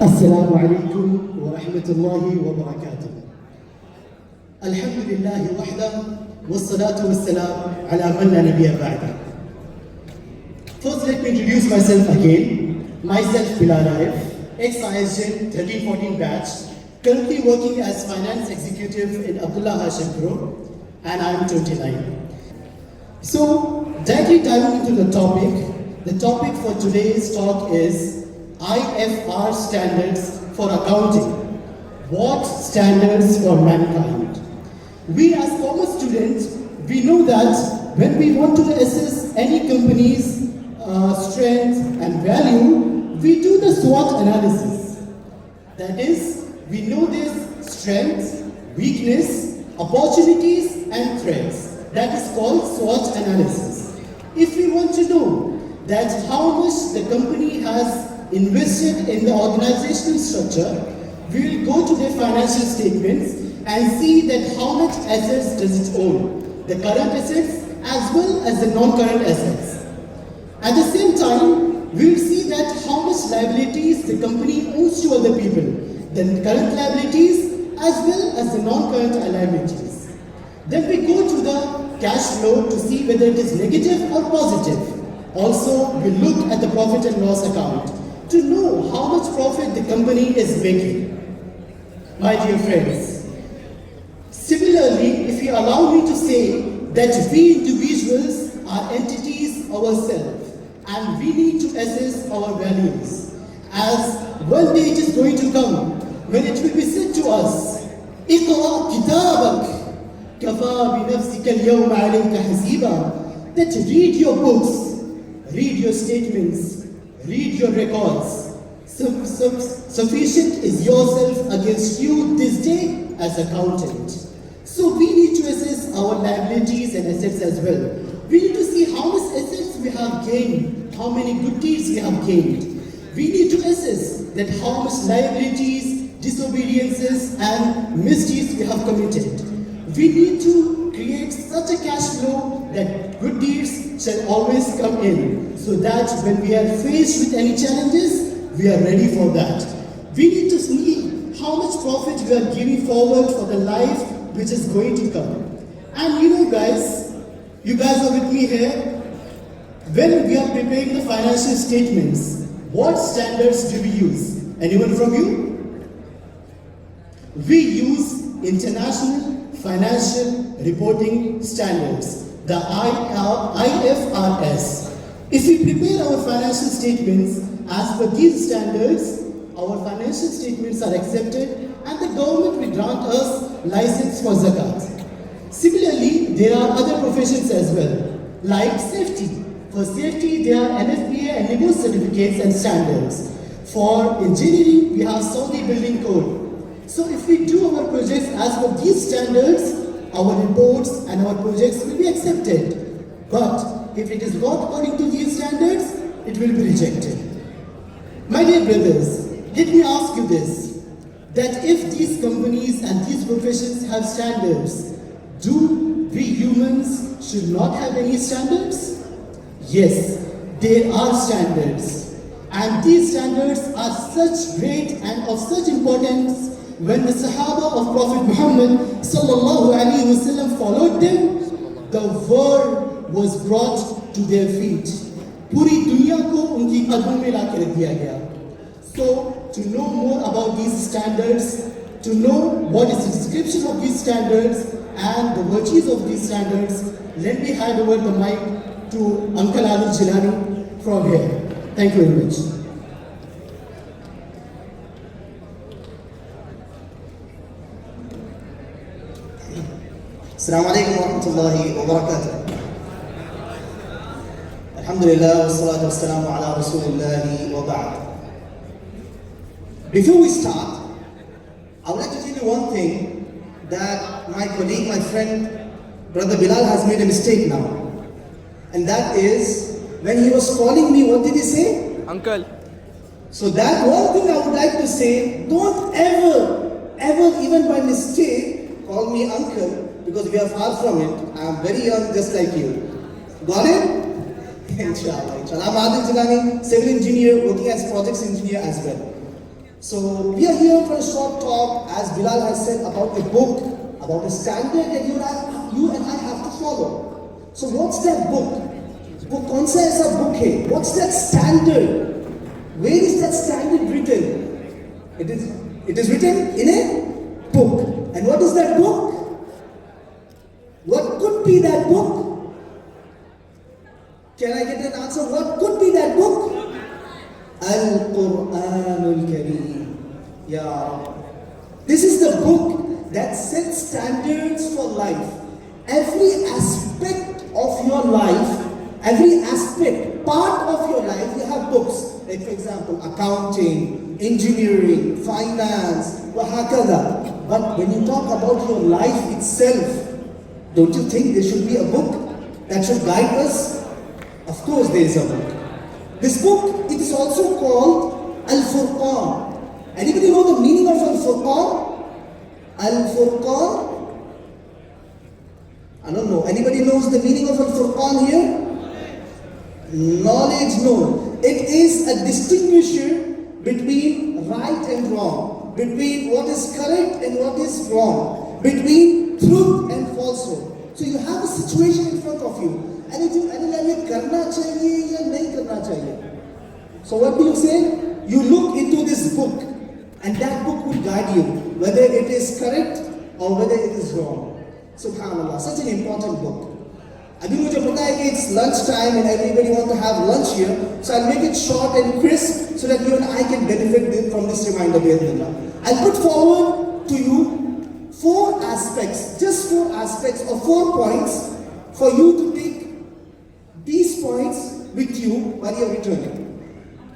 السلام عليكم ورحمة الله وبركاته. الحمد لله وحده والصلاة والسلام على من لا نبي بعده. First, let me introduce myself again. Myself Bilal Arif, ex-ISGen 1314 batch, currently working as finance executive in Abdullah Hashim Group, and I am 29. So, directly diving into the topic for today's talk is IFR standards for accounting. What standards for mankind? We as commerce students, we know that when we want to assess any company's strength and value, we do the SWOT analysis. That is, we know this strengths, weakness, opportunities and threats. That is called SWOT analysis. If we want to know that how much the company has invested in the organizational structure, we will go to their financial statements and see that how much assets does it own, the current assets as well as the non-current assets. At the same time, we will see that how much liabilities the company owes to other people, the current liabilities as well as the non-current liabilities. Then we go to the cash flow to see whether it is negative or positive. Also, we look at the profit and loss account to know how much profit the company is making. My dear friends, similarly, if you allow me to say that we individuals are entities ourselves and we need to assess our values, as one day it is going to come when it will be said to us, اقرأ كتابك كفى بنفسك اليوم عليك حسيبا, that read your books, read your statements, read your records. Sufficient is yourself against you this day as accountant. So we need to assess our liabilities and assets as well. We need to see how much assets we have gained, how many good deeds we have gained. We need to assess that how much liabilities, disobediences and misdeeds we have committed. We need to create such a cash flow that good deeds shall always come in, so that when we are faced with any challenges, we are ready for that. We need to see how much profit we are giving forward for the life which is going to come. And you guys are with me here. When we are preparing the financial statements, what standards do we use? Anyone from you? We use International Financial Reporting Standards, the IFRS. If we prepare our financial statements as per these standards, our financial statements are accepted and the government will grant us license for zakat. Similarly, there are other professions as well, like safety. For safety, there are NFPA and NIBOS certificates and standards. For engineering, we have Saudi Building Code. So if we do our projects as per these standards, our reports and our projects will be accepted. But if it is not according to these standards, it will be rejected. My dear brothers, let me ask you this, that if these companies and these professions have standards, do we humans should not have any standards? Yes, there are standards. And these standards are such great and of such importance. When the Sahaba of Prophet Muhammad sallallahu alaihi wasallam followed them, the world was brought to their feet. Puri dunya ko unki qadam mein la kar diya gaya. So, to know more about these standards, to know what is the description of these standards and the virtues of these standards, let me hand over the mic to Uncle Ali Jilani from here. Thank you very much. Assalamu alaikum wa rahmatullahi wa barakatuh. Alhamdulillah wa salatu wa salamu ala rasulillahi wa ba'd. Before we start, I would like to tell you one thing, that my colleague, my friend, Brother Bilal has made a mistake now. And that is, when he was calling me, what did he say? Uncle. So that one thing I would like to say, don't ever even by mistake call me uncle, because we are far from it. I am very young, just like you. Got it? Inshallah. I'm Adil Jilani, civil engineer, working as projects engineer as well. So we are here for a short talk, as Bilal has said, about a book, about a standard that you and I have to follow. So what's that book? Book kaun sa aisa book hai? What's that standard? Where is that standard written? It is written in a book. And what is that book? What could be that book? Can I get an answer? What could be that book? Al-Quranul Kareem. Yeah. This is the book that sets standards for life. Every aspect of your life, every aspect, part of your life, you have books. Like for example, accounting, engineering, finance, wahakada. But when you talk about your life itself, don't you think there should be a book that should guide us? Of course there is a book. This book, it is also called Al-Furqan. Anybody know the meaning of Al-Furqan? Al-Furqan? I don't know. Anybody knows the meaning of Al-Furqan here? Knowledge, no. It is a distinguisher between right and wrong, between what is correct and what is wrong, between truth and falsehood. So you have a situation in front of you. So what do you say? You look into this book, and that book will guide you, whether it is correct or whether it is wrong. Subhanallah, such an important book. Abhi mujhe pata hai ki it's lunch time and everybody wants to have lunch here, so I'll make it short and crisp so that you and I can benefit from this reminder. I'll put forward to you 4 aspects, just 4 aspects or 4 points for you to take these points with you while you're returning.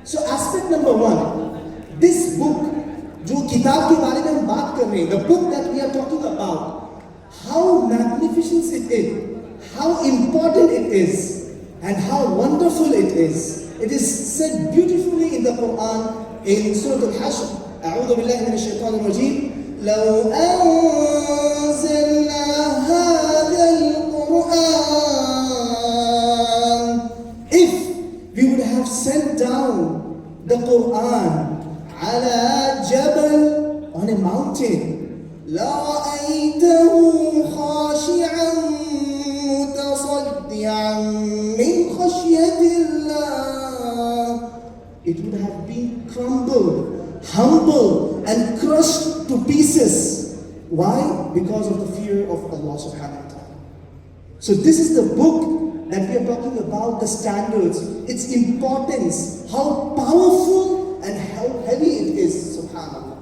So aspect number 1, this book, jo kitab ke baare mein hum baat kar rahe hain, the book that we are talking about, how magnificent it is, how important it is, and how wonderful it is. It is said beautifully in the Quran in Surah Al-Hashr. A'udhu billahi minash shaitanir rajeem. لو أنزلنا هذا القرآن, if we would have sent down the Quran على جبل, on a mountain, لرأيته خاشعا متصدعا من خشية الله, it would have been crumbled, humbled and crushed to pieces. Why? Because of the fear of Allah subhanahu wa ta'ala. So this is the book that we are talking about, the standards, its importance, how powerful and how heavy it is, subhanAllah.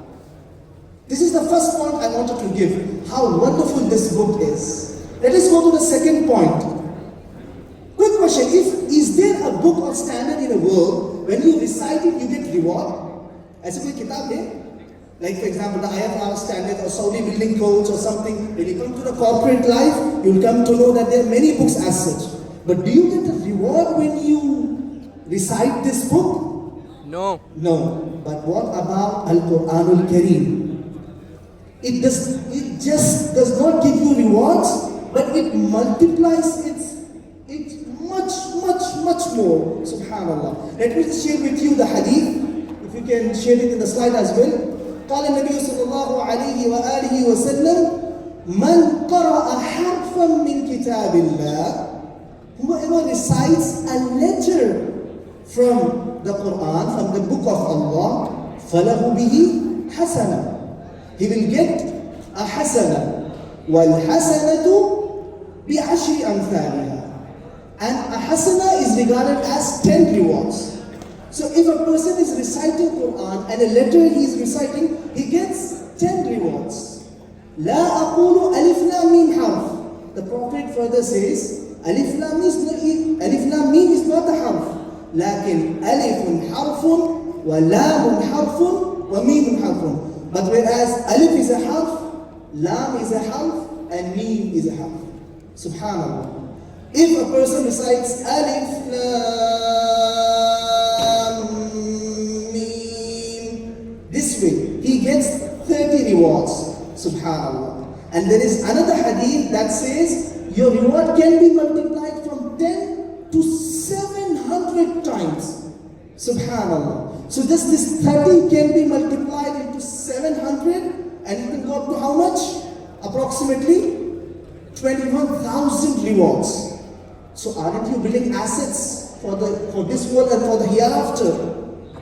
This is the first point I wanted to give, how wonderful this book is. Let us go to the second point. Quick question, is there a book or standard in the world, when you recite it, you get reward? ऐसे कोई किताब है? Like for example, the IFR standard or Saudi building codes or something. When you come to the corporate life, you'll come to know that there are many books as such. But do you get a reward when you recite this book? No. No. But what about Al-Quranul Kareem? It just does not give you rewards, but it multiplies it much more. Subhanallah. Let me just share with you the hadith. If you can share it in the slide as well. قال النبي صلى الله عليه وآله وسلم من قرأ حرفا من كتاب الله, whoever recites a letter from the Quran, from the book of Allah, فله به حسنة, he will get a hasana, والحسنة بعشر أمثالها, and a hasana is regarded as 10 rewards. So if a person is reciting Quran and a letter he is reciting, he gets 10 rewards. لا أقول ألف لام ميم حرف. The Prophet further says, ألف لام ميم is not a harf. لكن ألف حرف ولام حرف وميم حرف. But whereas ألف is a harf, lam is a harf, and mim is a harf. Subhanallah. If a person recites ألف لام this way, he gets 30 rewards. Subhanallah. And there is another hadith that says your reward can be multiplied from 10 to 700 times. Subhanallah. So just this 30 can be multiplied to 700, and you can go up to how much? Approximately 21,000 rewards. So aren't you building assets for this world and for the hereafter?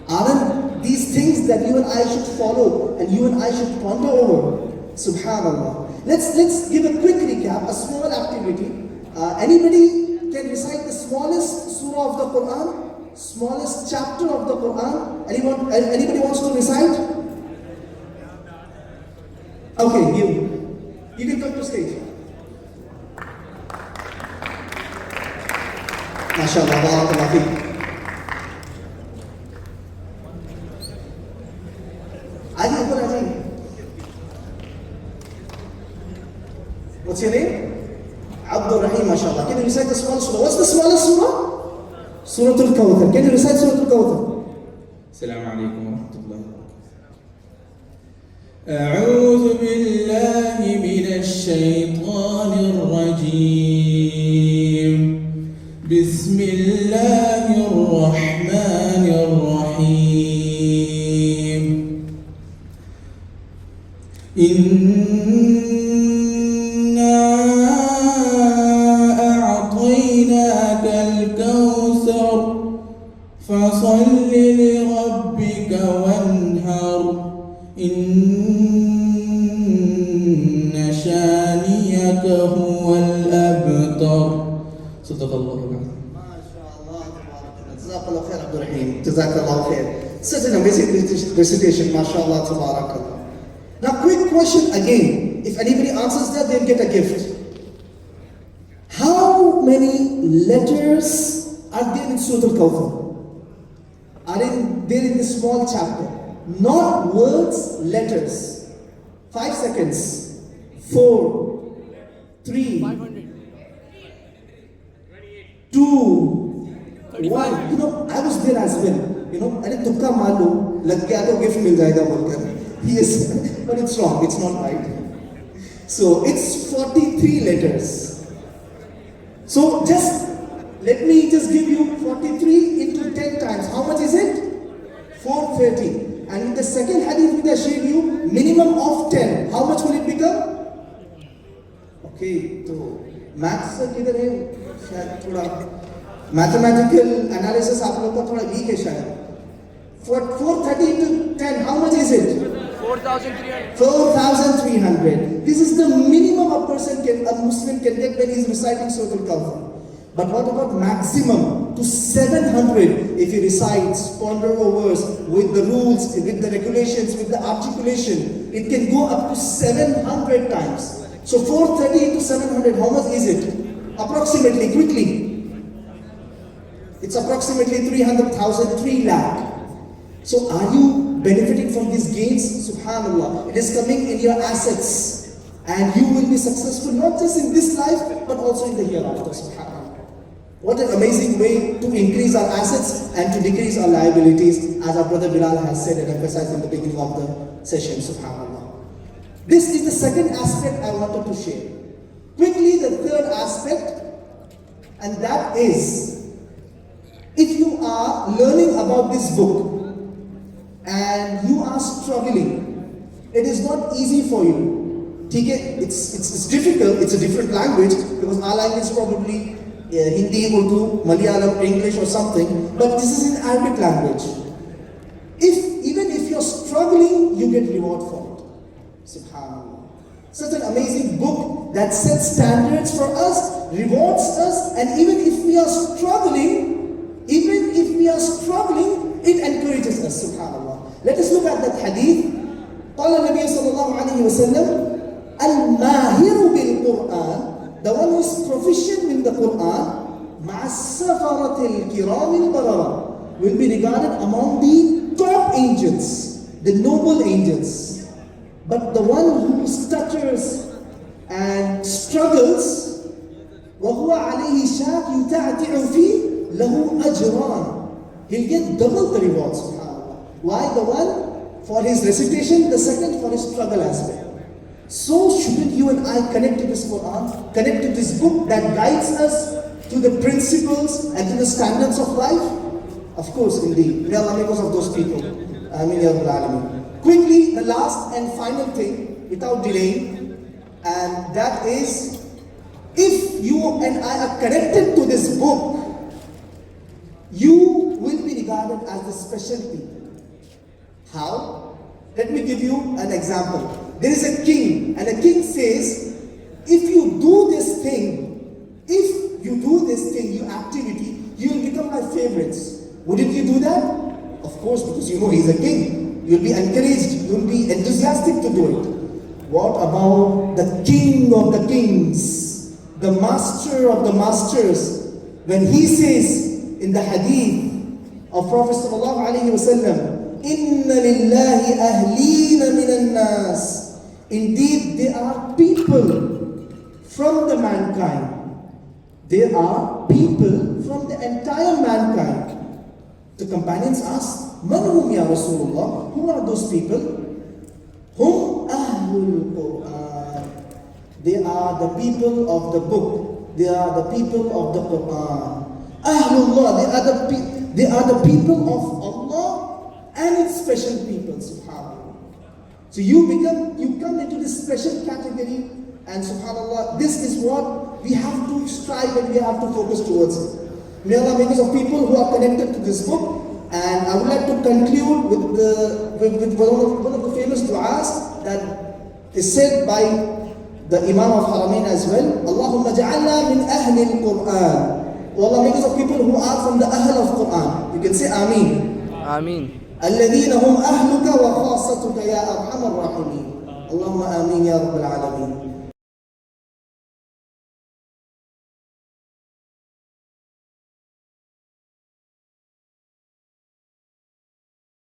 Aren't these things that you and I should follow and you and I should ponder over? Subhanallah. Let's give a quick recap, a small activity. Anybody can recite the smallest surah of the Quran, smallest chapter of the Quran? Anybody wants to recite? Okay, you can come to stage. MashaAllah, barakallah feek. What's your name? Abdul Rahim, mashallah. Can you recite the smallest surah? What's the smallest surah? Surah Al-Kawthar. Can you recite Surah Al-Kawthar? السلام عليكم ورحمة الله. أعوذ بالله من الشيطان الرجيم. بسم الله الرحمن الرحيم. إنا أعطيناك الكوثر فصل لربك وانهر إن شانيك هو الأبتر. صدق الله العظيم. MashaAllah, Jazakallah khair, Abdul Rahim. Jazakallah khair. Such an amazing recitation, MashaAllah, tabarakallah. Now, quick question again. If anybody answers that, they'll get a gift. How many letters are there in Surah Al-Kawthar? Are there in this small chapter? Not words, letters. 5 seconds. 4, 3, 2, 1. You know, I was there as well. You know, अरे तुक्का मार लो, लग गया तो gift मिल जाएगा बोलकर. Yes, but it's wrong. It's not right. So it's 43 letters. So let me just give you 43 into 10 times. How much is it? 430. And in the second hadith which I showed you, minimum of 10. How much will it become? Okay, so maths sir किधर है? शायद थोड़ा mathematical analysis आप लोग का थोड़ा weak है शायद. For 430 into 10, how much is it? 4,300. 4,300. This is the minimum a Muslim can get when he is reciting Surah Al-Kawthar. But what about maximum? To 700 if he recites, ponder over verse, with the rules, with the regulations, with the articulation. It can go up to 700 times. So 430 into 700, how much is it? Approximately, quickly. It's approximately 300,000, 3 lakh. So are you benefiting from these gains? Subhanallah. It is coming in your assets. And you will be successful not just in this life, but also in the hereafter. Subhanallah. What an amazing way to increase our assets and to decrease our liabilities, as our brother Bilal has said and emphasized in the beginning of the session. Subhanallah. This is the second aspect I wanted to share. Quickly, the third aspect, and that is, if you are learning about this book, and you are struggling, it is not easy for you. It's difficult, it's a different language, because our language is probably Hindi, Urdu, Malayalam, English or something, but this is in Arabic language. Even if you're struggling, you get reward for it. Subhanallah. Such an amazing book that sets standards for us, rewards us, and even if we are struggling, it encourages us. Subhanallah. Let us look at that hadith. قال النبي صلى الله عليه وسلم الماهر بالقرآن, the one who is proficient in the Quran, مع السفرة الكرام البررة, will be regarded among the top angels, the noble angels. But the one who stutters and struggles, وهو عليه شاك يتعتع فيه له أجران, he'll get double the rewards. Subhanallah. Why? The one for his recitation, the second for his struggle aspect. So shouldn't you and I connect to this Quran, connect to this book that guides us to the principles and to the standards of life? Of course, indeed. May Allah make us of those people. Ameen ya Rabbal Alameen. Quickly, the last and final thing, without delaying, and that is, if you and I are connected to this book, you will be regarded as the special people. How? Let me give you an example. There is a king, and a king says, if you do this thing, your activity, you will become my favorites. Wouldn't you do that? Of course, because you know he's a king. You'll be encouraged, you'll be enthusiastic to do it. What about the king of the kings, the master of the masters, when he says in the hadith of Prophet sallallahu alaihi wasallam, "Inna lillahi ahleena minan nas." Indeed, there are people from the mankind. There are people from the entire mankind. The companions asked, "Man hum ya Rasulullah?" Who are those people? Hum ahlul Quran. They are the people of the book. They are the people of the Quran. Ahlullah, they are the people of Allah and its special people, subhanAllah. So you come into this special category, and subhanAllah, this is what we have to strive and we have to focus towards it. May Allah make us of people who are connected to this book. And I would like to conclude with one of the famous du'as that is said by the Imam of Haramain as well. Allahumma ja'alna min ahli al-Quran. Oh Allah, make us of people who are from the Ahl of Quran. You can say Ameen. Ameen. الذين هم أهلك وخاصتك يا أرحم الراحمين. اللهم آمين يا رب العالمين.